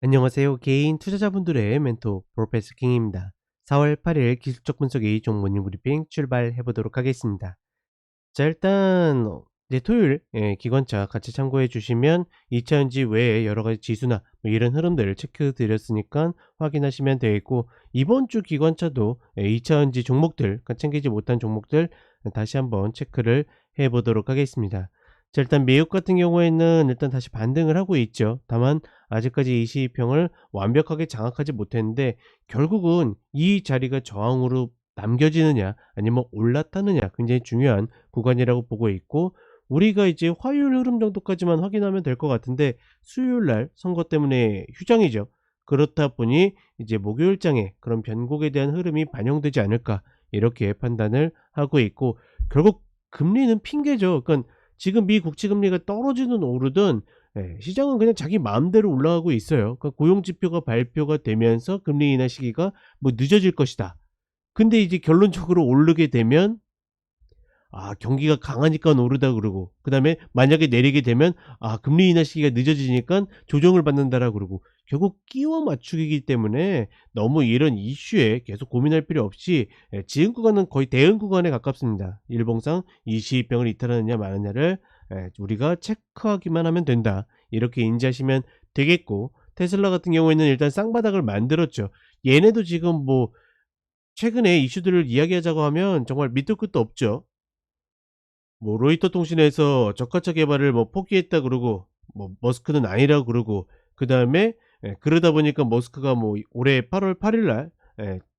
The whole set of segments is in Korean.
안녕하세요. 개인 투자자분들의 멘토 프로페서 킹입니다. 4월 8일 기술적 분석의 종모닝 브리핑 출발해 보도록 하겠습니다. 자, 일단 이제 토요일 기관차 같이 참고해 주시면 2차전지 외에 여러 가지 지수나 뭐 이런 흐름들을 체크 드렸으니까 확인하시면 되겠고, 이번 주 기관차도 2차전지 종목들, 그러니까 챙기지 못한 종목들 다시 한번 체크를 해 보도록 하겠습니다. 자, 일단 미국 같은 경우에는 일단 다시 반등을 하고 있죠. 다만 아직까지 이 시황을 완벽하게 장악하지 못했는데, 결국은 이 자리가 저항으로 남겨지느냐 아니면 올라타느냐 굉장히 중요한 구간이라고 보고 있고, 우리가 이제 화요일 흐름 정도까지만 확인하면 될 것 같은데, 수요일 날 선거 때문에 휴장이죠. 그렇다 보니 이제 목요일장에 그런 변곡에 대한 흐름이 반영되지 않을까, 이렇게 판단을 하고 있고, 결국 금리는 핑계죠. 그러니까 지금 미 국채 금리가 떨어지든 오르든 시장은 그냥 자기 마음대로 올라가고 있어요. 그러니까 고용 지표가 발표가 되면서 금리 인하 시기가 뭐 늦어질 것이다. 근데 이제 결론적으로 오르게 되면 경기가 강하니까 오르다 그러고, 그다음에 만약에 내리게 되면 금리 인하 시기가 늦어지니까 조정을 받는다라 그러고, 결국 끼워 맞추기이기 때문에 너무 이런 이슈에 계속 고민할 필요 없이 지금 구간은 거의 대응 구간에 가깝습니다. 일봉상 이 시입병을 이탈하느냐 마느냐를 우리가 체크하기만 하면 된다, 이렇게 인지하시면 되겠고, 테슬라 같은 경우에는 일단 쌍바닥을 만들었죠. 얘네도 지금 뭐 최근에 이슈들을 이야기하자고 하면 정말 밑도 끝도 없죠. 뭐 로이터 통신에서 저가차 개발을 뭐 포기했다 그러고, 뭐 머스크는 아니라고 그러고, 그다음에 그러다 보니까 머스크가 뭐 올해 8월 8일 날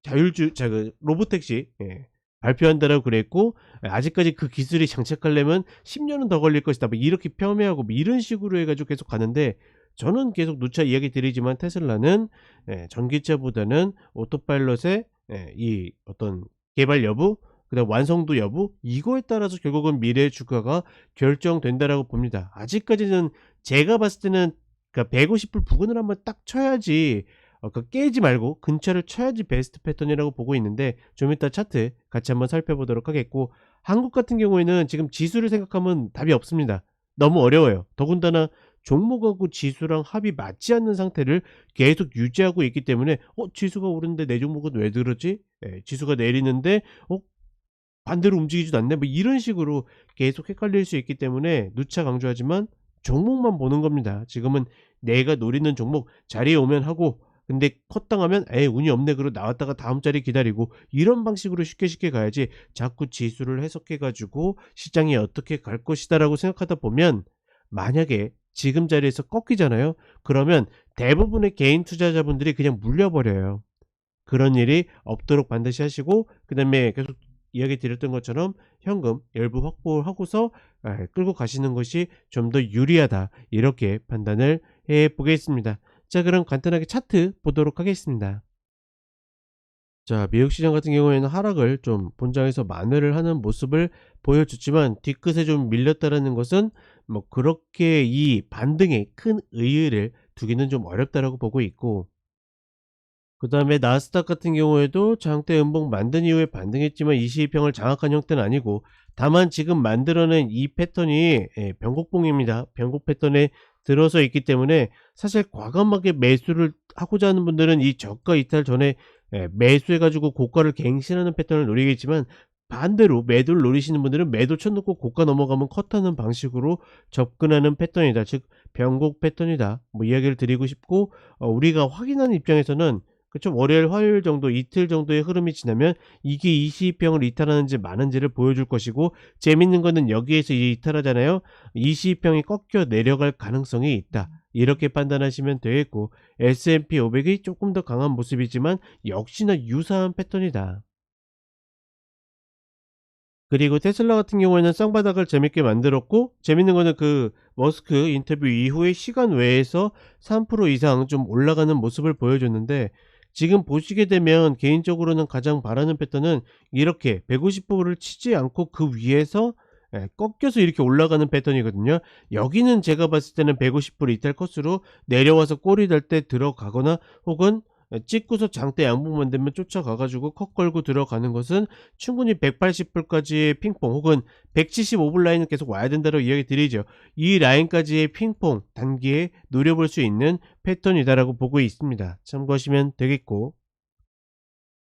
자율주 그 로보택시 발표한다라고 그랬고, 아직까지 그 기술이 장착하려면 10 년은 더 걸릴 것이다, 뭐 이렇게 폄훼하고 뭐 이런 식으로 해 가지고 계속 가는데, 저는 계속 누차 이야기 드리지만 테슬라는 전기차보다는 오토파일럿의 이 어떤 개발 여부, 그다음 완성도 여부, 이거에 따라서 결국은 미래의 주가가 결정된다라고 봅니다. 아직까지는 제가 봤을 때는 그러니까 150불 부근을 한번 딱 쳐야지, 깨지 말고 근처를 쳐야지 베스트 패턴이라고 보고 있는데, 좀 이따 차트 같이 한번 살펴보도록 하겠고, 한국 같은 경우에는 지금 지수를 생각하면 답이 없습니다. 너무 어려워요. 더군다나 종목하고 지수랑 합이 맞지 않는 상태를 계속 유지하고 있기 때문에 지수가 오르는데 내 종목은 왜 그러지? 지수가 내리는데 반대로 움직이지도 않네, 뭐 이런 식으로 계속 헷갈릴 수 있기 때문에 누차 강조하지만 종목만 보는 겁니다. 지금은 내가 노리는 종목 자리에 오면 하고, 근데 컷당하면 에이 운이 없네 그러고 나왔다가 다음 자리 기다리고, 이런 방식으로 쉽게 가야지, 자꾸 지수를 해석해 가지고 시장이 어떻게 갈 것이다 라고 생각하다 보면, 만약에 지금 자리에서 꺾이잖아요. 그러면 대부분의 개인 투자자분들이 그냥 물려버려요. 그런 일이 없도록 반드시 하시고, 그다음에 계속 이야기 드렸던 것처럼 현금 일부 확보하고서 끌고 가시는 것이 좀 더 유리하다, 이렇게 판단을 해 보겠습니다. 자, 그럼 간단하게 차트 보도록 하겠습니다. 자, 미국 시장 같은 경우에는 하락을 좀 본장에서 만회를 하는 모습을 보여줬지만, 뒤끝에 좀 밀렸다라는 것은 뭐 그렇게 이 반등에 큰 의의를 두기는 좀 어렵다라고 보고 있고, 그다음에 나스닥 같은 경우에도 장대 음봉 만든 이후에 반등했지만 22평을 장악한 형태는 아니고, 다만 지금 만들어낸 이 패턴이 변곡봉입니다. 변곡 패턴에 들어서 있기 때문에, 사실 과감하게 매수를 하고자 하는 분들은 이 저가 이탈 전에 매수해 가지고 고가를 갱신하는 패턴을 노리겠지만, 반대로 매도를 노리시는 분들은 매도 쳐놓고 고가 넘어가면 컷하는 방식으로 접근하는 패턴이다, 즉 변곡 패턴이다, 뭐 이야기를 드리고 싶고, 우리가 확인하는 입장에서는 그쵸, 월요일 화요일 정도 이틀 정도의 흐름이 지나면 이게 이시입병을 이탈하는지 마는지를 보여줄 것이고, 재밌는 거는 여기에서 이탈하잖아요. 이시입병이 꺾여 내려갈 가능성이 있다, 이렇게 판단하시면 되겠고, S&P 500이 조금 더 강한 모습이지만 역시나 유사한 패턴이다. 그리고 테슬라 같은 경우에는 쌍바닥을 재밌게 만들었고, 재밌는 거는 그 머스크 인터뷰 이후에 시간 외에서 3% 이상 좀 올라가는 모습을 보여줬는데, 지금 보시게 되면 개인적으로는 가장 바라는 패턴은 이렇게 150%를 치지 않고 그 위에서 꺾여서 이렇게 올라가는 패턴이거든요. 여기는 제가 봤을 때는 150% 이탈 코스로 내려와서 꼬리 달 때 들어가거나, 혹은 찍고서 장대 양봉만 되면 쫓아가 가지고 컷 걸고 들어가는 것은 충분히 180불까지의 핑퐁 혹은 175불 라인은 계속 와야 된다고 이야기 드리죠. 이 라인까지의 핑퐁 단기에 노려볼 수 있는 패턴이다라고 보고 있습니다. 참고하시면 되겠고,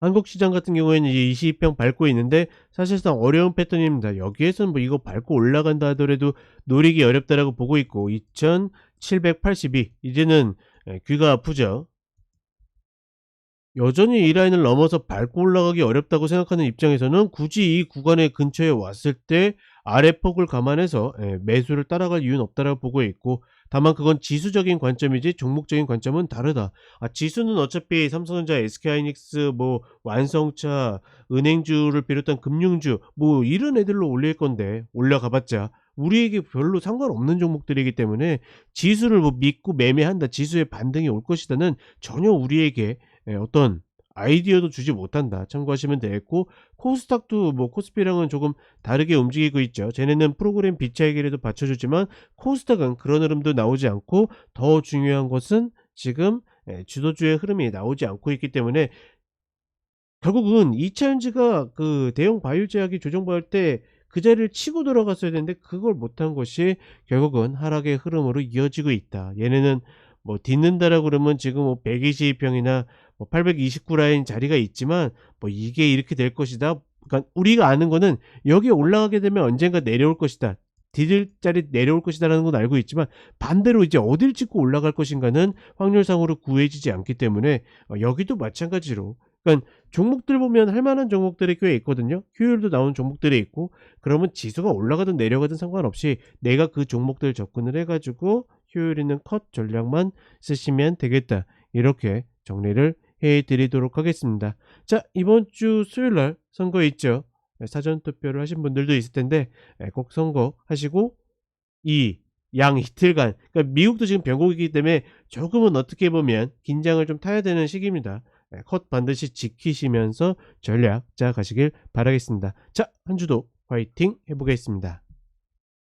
한국 시장 같은 경우에는 이제 22평 밟고 있는데 사실상 어려운 패턴입니다. 여기에서는 뭐 이거 밟고 올라간다 하더라도 노리기 어렵다라고 보고 있고, 2782 이제는 귀가 아프죠. 여전히 이 라인을 넘어서 밟고 올라가기 어렵다고 생각하는 입장에서는 굳이 이 구간의 근처에 왔을 때 아래폭을 감안해서 매수를 따라갈 이유는 없다라고 보고 있고, 다만 그건 지수적인 관점이지 종목적인 관점은 다르다. 지수는 어차피 삼성전자, SK하이닉스, 뭐 완성차, 은행주를 비롯한 금융주 뭐 이런 애들로 올릴 건데, 올라가봤자 우리에게 별로 상관없는 종목들이기 때문에 지수를 뭐 믿고 매매한다, 지수의 반등이 올 것이다는 전혀 우리에게 어떤 아이디어도 주지 못한다. 참고하시면 되겠고, 코스닥도 뭐 코스피랑은 조금 다르게 움직이고 있죠. 쟤네는 프로그램 비차익이라도 받쳐주지만 코스닥은 그런 흐름도 나오지 않고, 더 중요한 것은 지금 주도주의 흐름이 나오지 않고 있기 때문에 결국은 2차 전지가 그 대형 바이오 제약이 조정받을 때 그 자리를 치고 들어갔어야 되는데 그걸 못한 것이 결국은 하락의 흐름으로 이어지고 있다. 얘네는 뭐 딛는다라고 그러면 지금 뭐 122평이나 뭐 829 라인 자리가 있지만 뭐 이게 이렇게 될 것이다. 그러니까 우리가 아는 거는 여기에 올라가게 되면 언젠가 내려올 것이다, 디딜 자리 내려올 것이다라는 건 알고 있지만, 반대로 이제 어딜 찍고 올라갈 것인가는 확률상으로 구해지지 않기 때문에 여기도 마찬가지로, 그러니까 종목들 보면 할 만한 종목들이 꽤 있거든요. 효율도 나오는 종목들이 있고, 그러면 지수가 올라가든 내려가든 상관없이 내가 그 종목들 접근을 해 가지고 효율 있는 컷 전략만 쓰시면 되겠다. 이렇게 정리를 해 드리도록 하겠습니다. 자, 이번 주 수요일 날 선거 있죠. 사전 투표를 하신 분들도 있을 텐데 꼭 선거하시고 이 양 이틀간, 그러니까 미국도 지금 변곡이기 때문에 조금은 어떻게 보면 긴장을 좀 타야 되는 시기입니다. 컷 반드시 지키시면서 전략 짜 가시길 바라겠습니다. 자, 한 주도 화이팅 해 보겠습니다.